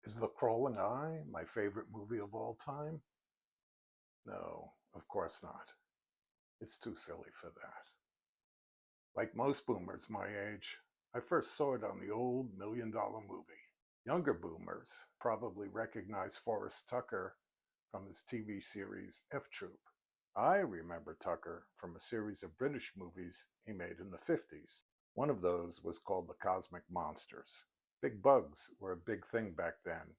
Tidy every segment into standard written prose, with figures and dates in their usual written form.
Is The Crawling Eye my favorite movie of all time? No, of course not. It's too silly for that. Like most boomers my age, I first saw it on the old $1 Million movie. Younger boomers probably recognize Forrest Tucker from his TV series F Troop. I remember Tucker from a series of British movies he made in the 50s. One of those was called The Cosmic Monsters. Big bugs were a big thing back then,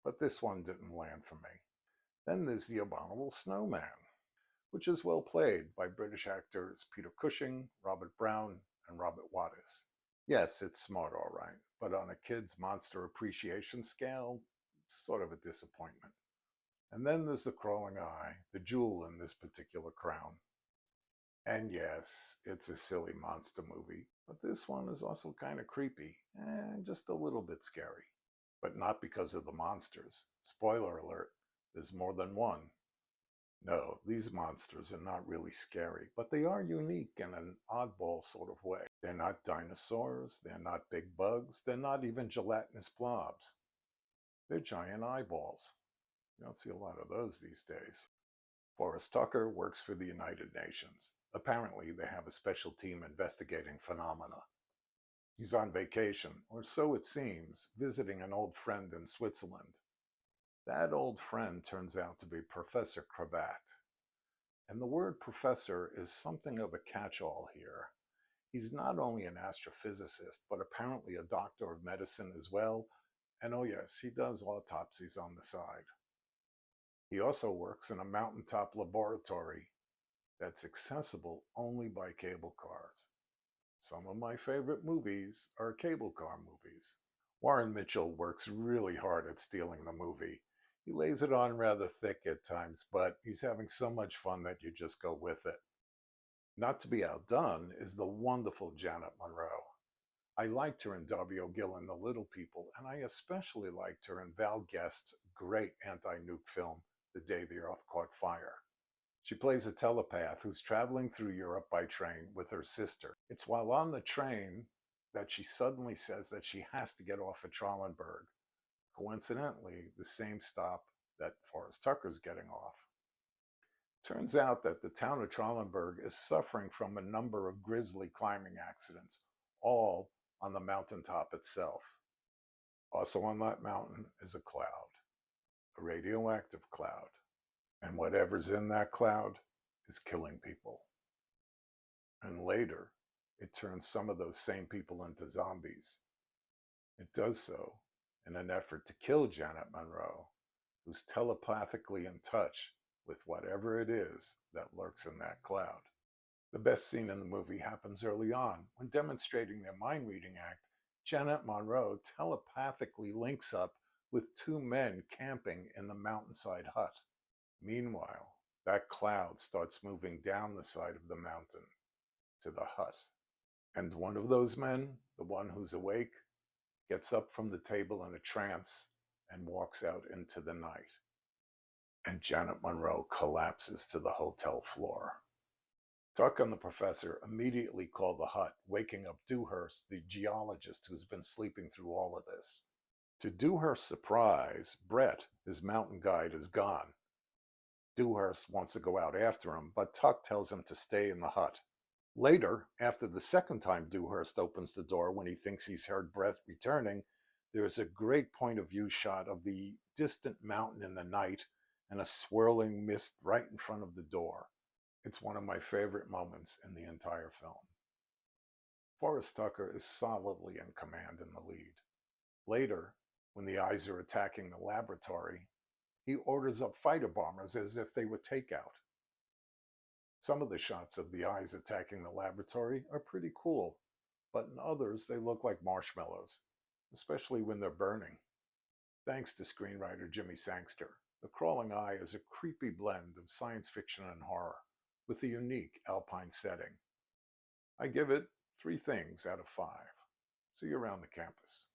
but this one didn't land for me. Then there's The Abominable Snowman, which is well played by British actors Peter Cushing, Robert Brown, and Robert Wattis. Yes, it's smart all right, but on a kid's monster appreciation scale, it's sort of a disappointment. And then there's The Crawling Eye, the jewel in this particular crown. And yes, it's a silly monster movie, but this one is also kind of creepy and just a little bit scary. But not because of the monsters. Spoiler alert, there's more than one. No, these monsters are not really scary, but they are unique in an oddball sort of way. They're not dinosaurs, they're not big bugs, they're not even gelatinous blobs. They're giant eyeballs. You don't see a lot of those these days. Forrest Tucker works for the United Nations. Apparently, they have a special team investigating phenomena. He's on vacation, or so it seems, visiting an old friend in Switzerland. That old friend turns out to be Professor Cravat. And the word professor is something of a catch-all here. He's not only an astrophysicist, but apparently a doctor of medicine as well. And oh yes, he does autopsies on the side. He also works in a mountaintop laboratory that's accessible only by cable cars. Some of my favorite movies are cable car movies. Warren Mitchell works really hard at stealing the movie. He lays it on rather thick at times, but he's having so much fun that you just go with it. Not to be outdone is the wonderful Janet Monroe. I liked her in Darby O'Gill and the Little People, and I especially liked her in Val Guest's great anti-nuke film, The Day the Earth Caught Fire. She plays a telepath who's traveling through Europe by train with her sister. It's while on the train that she suddenly says that she has to get off at Traulenberg. Coincidentally, the same stop that Forrest Tucker's getting off. Turns out that the town of Traulenberg is suffering from a number of grisly climbing accidents, all on the mountaintop itself. Also on that mountain is a cloud, a radioactive cloud. And whatever's in that cloud is killing people. And later, it turns some of those same people into zombies. It does so in an effort to kill Janet Monroe, who's telepathically in touch with whatever it is that lurks in that cloud. The best scene in the movie happens early on. When demonstrating their mind-reading act, Janet Monroe telepathically links up with two men camping in the mountainside hut. Meanwhile, that cloud starts moving down the side of the mountain to the hut. And one of those men, the one who's awake, gets up from the table in a trance and walks out into the night. And Janet Monroe collapses to the hotel floor. Tuck and the professor immediately call the hut, waking up Dewhurst, the geologist who's been sleeping through all of this. To Dewhurst's surprise, Brett, his mountain guide, is gone. Dewhurst wants to go out after him, but Tuck tells him to stay in the hut. Later, after the second time Dewhurst opens the door when he thinks he's heard Brett returning, there is a great point of view shot of the distant mountain in the night and a swirling mist right in front of the door. It's one of my favorite moments in the entire film. Forrest Tucker is solidly in command in the lead. Later, when the eyes are attacking the laboratory, he orders up fighter bombers as if they were takeout. Some of the shots of the eyes attacking the laboratory are pretty cool, but in others they look like marshmallows, especially when they're burning. Thanks to screenwriter Jimmy Sangster, The Crawling Eye is a creepy blend of science fiction and horror, with a unique alpine setting. I give it 3 things out of 5. See you around the campus.